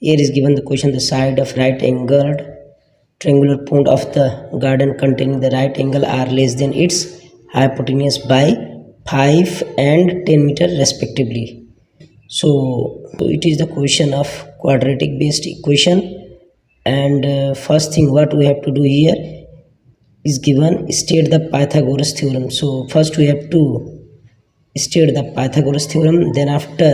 Here is given the question: the side of right angled triangular point of the garden containing the right angle are less than its hypotenuse by 5 and 10 meter respectively. So it is the question of quadratic based equation, and first thing what we have to do here is given state the Pythagoras theorem. So first we have to state the Pythagoras theorem, then after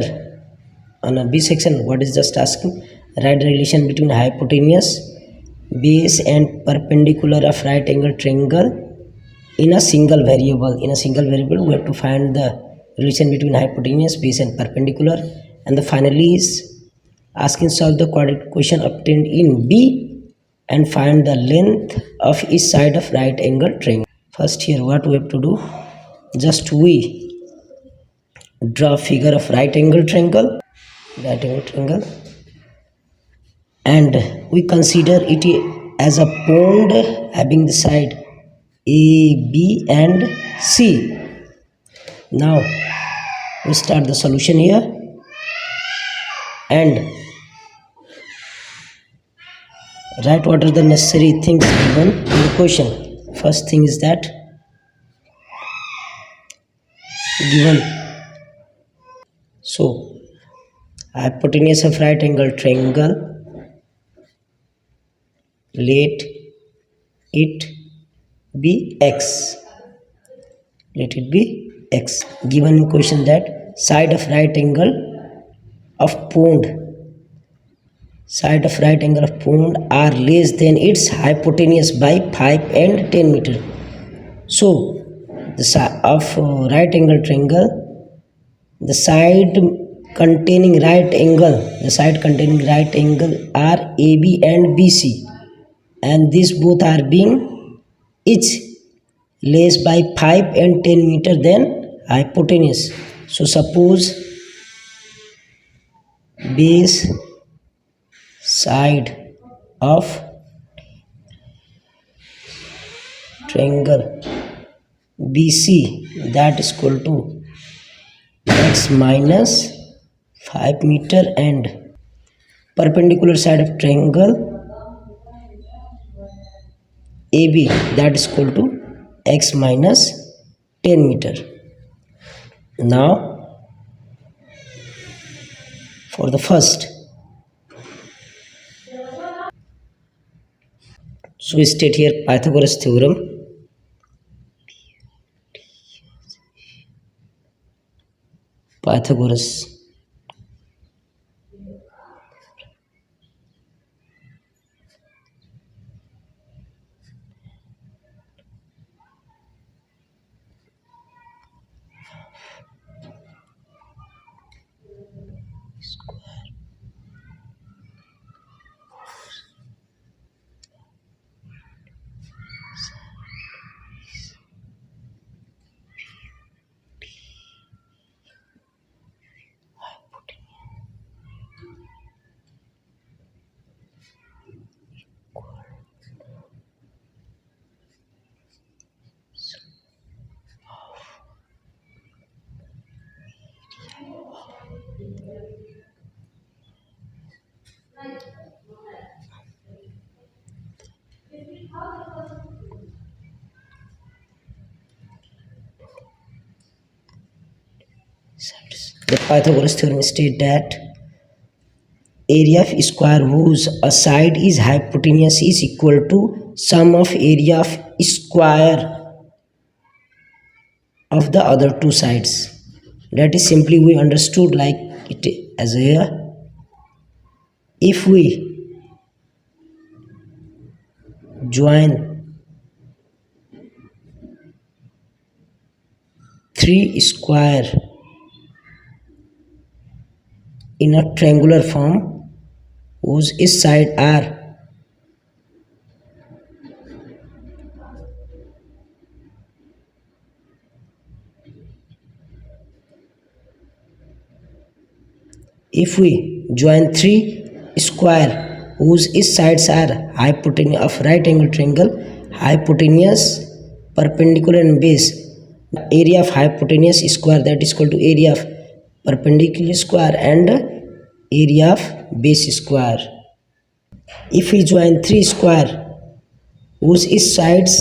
on a B section what is just asking, write the relation between hypotenuse, base and perpendicular of right angle triangle in a single variable. In a single variable we have to find the relation between hypotenuse, base and perpendicular, and the finally is asking solve the quadratic equation obtained in B and find the length of each side of right angle triangle. First here what we have to do, just we draw figure of right angle triangle, and we consider it as a pond having the side A, B and C. Now we start the solution here and write what are the necessary things given in the question. First thing is that given, so hypotenuse of right angle triangle, let it be x, let it be x. Given in question that side of right angle of pond, side of right angle of pond are less than its hypotenuse by 5 and 10 meter. So the side of right angle triangle, the side containing right angle, the side containing right angle are AB and BC, and these both are being each less by 5 and 10 meter than hypotenuse. So suppose base side of triangle BC that is equal to x minus 5 meter, and perpendicular side of triangle AB that is equal to x minus 10 meter. Now for the first, so we state here Pythagoras theorem. Pythagoras the Pythagoras theorem states that area of square whose a side is hypotenuse is equal to sum of area of square of the other two sides. That is simply we understood like it as here. If we join 3 square in a triangular form whose each side are if we join 3 square whose each sides are hypotenuse of right angle triangle, hypotenuse, perpendicular and base, area of hypotenuse square that is equal to area of perpendicular square, and area of base square. If we join three square whose each sides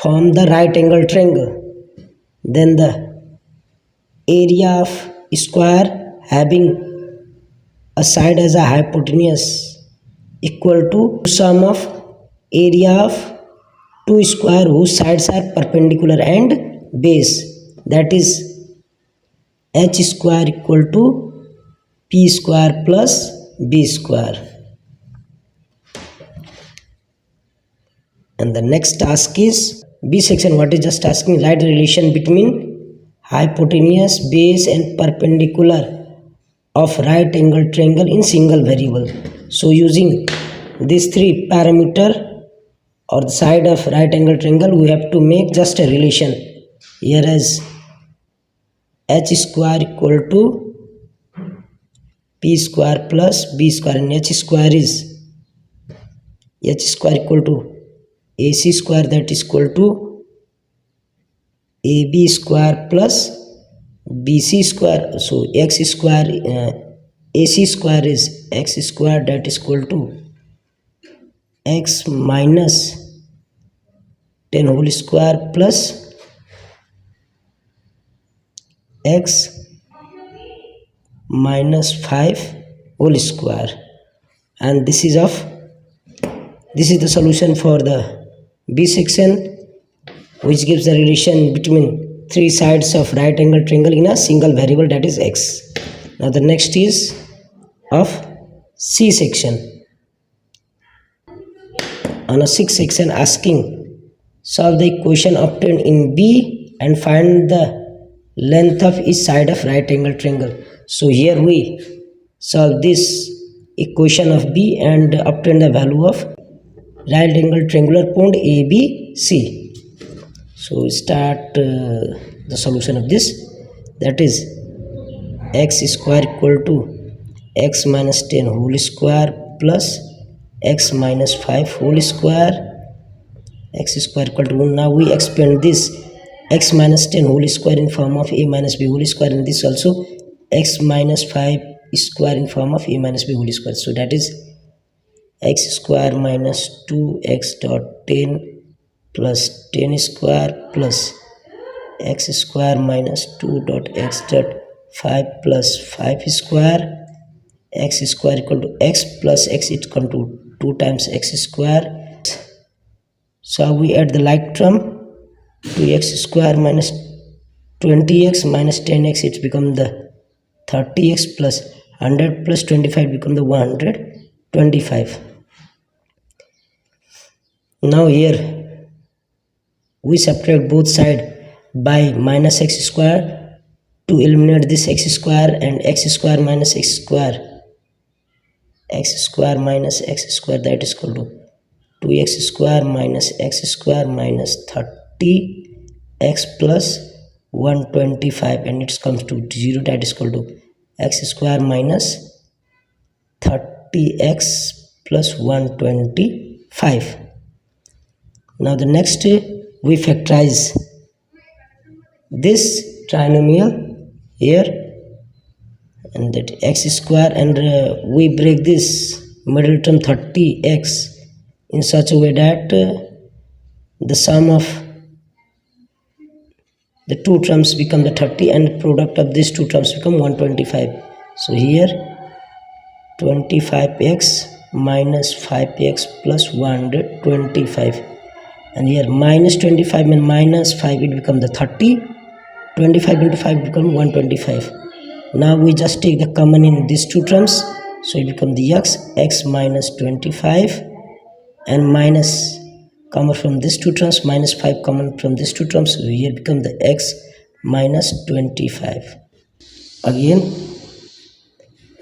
form the right angle triangle, then the area of square having a side as a hypotenuse equal to sum of area of two square whose sides are perpendicular and base, that is h square equal to p square plus b square. And the next task is B section. What is just asking? Write the relation between hypotenuse, base and perpendicular of right angle triangle in single variable. So using these three parameter or the side of right angle triangle, we have to make just a relation here as h square equal to p square plus b square, and h square equal to AC square, that is equal to AB square plus BC square. So x square AC square is x square, that is equal to x minus 10 whole square plus x minus 5 whole square. And this is the solution for the B section, which gives the relation between three sides of right angle triangle in a single variable, that is x. Now the next is of C section. On a 6th section asking solve the equation obtained in B and find the length of each side of right angle triangle. So here we solve this equation of B and obtain the value of right angle triangular point ABC. So we start the solution of this, that is x square equal to x minus 10 whole square plus x minus 5 whole square, x square equal to 1. Now we expand this x minus 10 whole square in form of a minus b whole square, and this also x minus 5 square in form of a minus b whole square. So that is x square minus 2x dot 10 plus 10 square plus x square minus 2 dot x dot 5 plus 5 square, x square equal to x plus x equal to 2 times x square. So we add the like term, 2x square minus 20x minus 10x, it become the 30x plus 100 plus 25 become the 125. Now here we separate both sides by minus x square to eliminate this x square, and x square minus x square, x square minus x square, that is equal to 2x square minus x square minus 30x plus 125, and it comes to 0, that is equal to x square minus 30x plus 125. Now the next we factorize this trinomial here, and that x square, and we break this middle term 30x in such a way that the sum of the two terms become the 30 and product of these two terms become 125. So here 25x minus 5x plus 125, and here minus 25 and minus 5, it become the 30, 25 into 5 become 125. Now we just take the common in these two terms, so it become the x minus 25, and minus common from these two terms, minus 5 common from these two terms, so here become the x minus 25. Again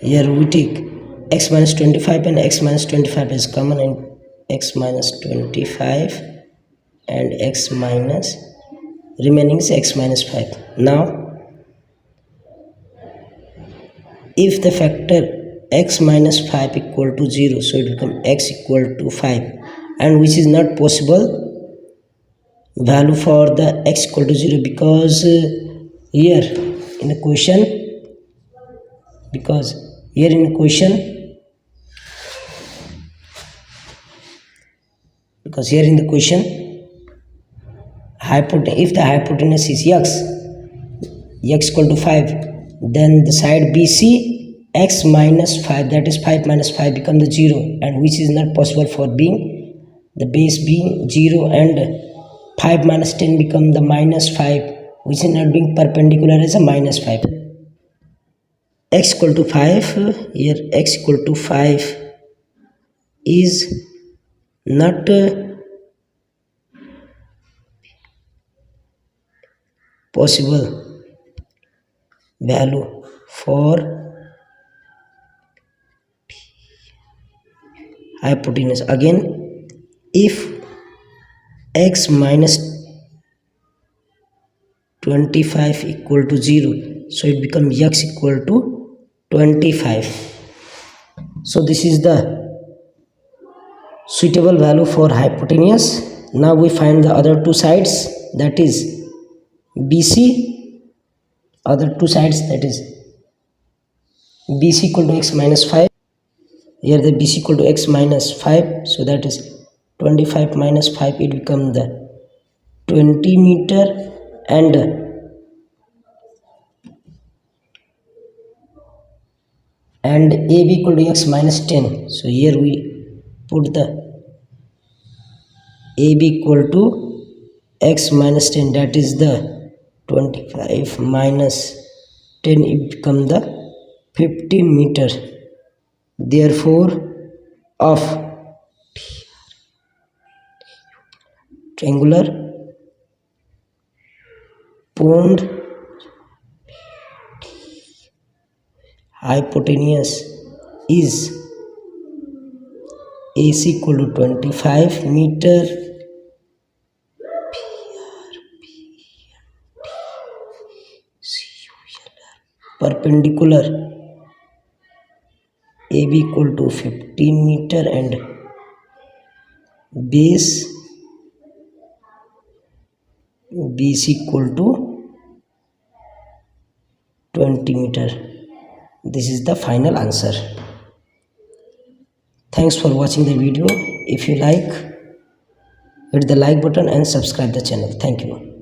here we take x minus 25 and x minus 25 is common, and x minus 25 and x minus remaining is x minus 5. Now if the factor x minus 5 equal to 0, so it become x equal to 5, and which is not possible value for the x equal to 0, because here in the question, because Here in question, because here in the question, if the hypotenuse is x equal to 5, then the side BC x minus 5, that is 5 minus 5, become the 0, and which is not possible for being the base being 0, and 5 minus 10 become the minus 5, which is not being perpendicular as a minus 5. X equal to 5, here x equal to 5 is not possible value for hypotenuse. Again, if x minus 25 equal to 0, so it becomes x equal to 25. So this is the suitable value for hypotenuse. Now we find the other two sides, that is BC, other two sides, that is BC equal to x minus 5. Here the BC equal to x minus 5, so that is 25 minus 5, it becomes the 20 meter, and AB equal to x minus 10. So here we put the AB equal to x minus 10, that is the 25 minus 10, it become the 50 meter. Therefore, of triangular pond hypotenuse is AC equal to 25 meter, perpendicular AB equal to 15 meter, and base BC equal to 20 meter. This is the final answer. Thanks for watching the video. If you like, hit the like button and subscribe the channel. Thank you.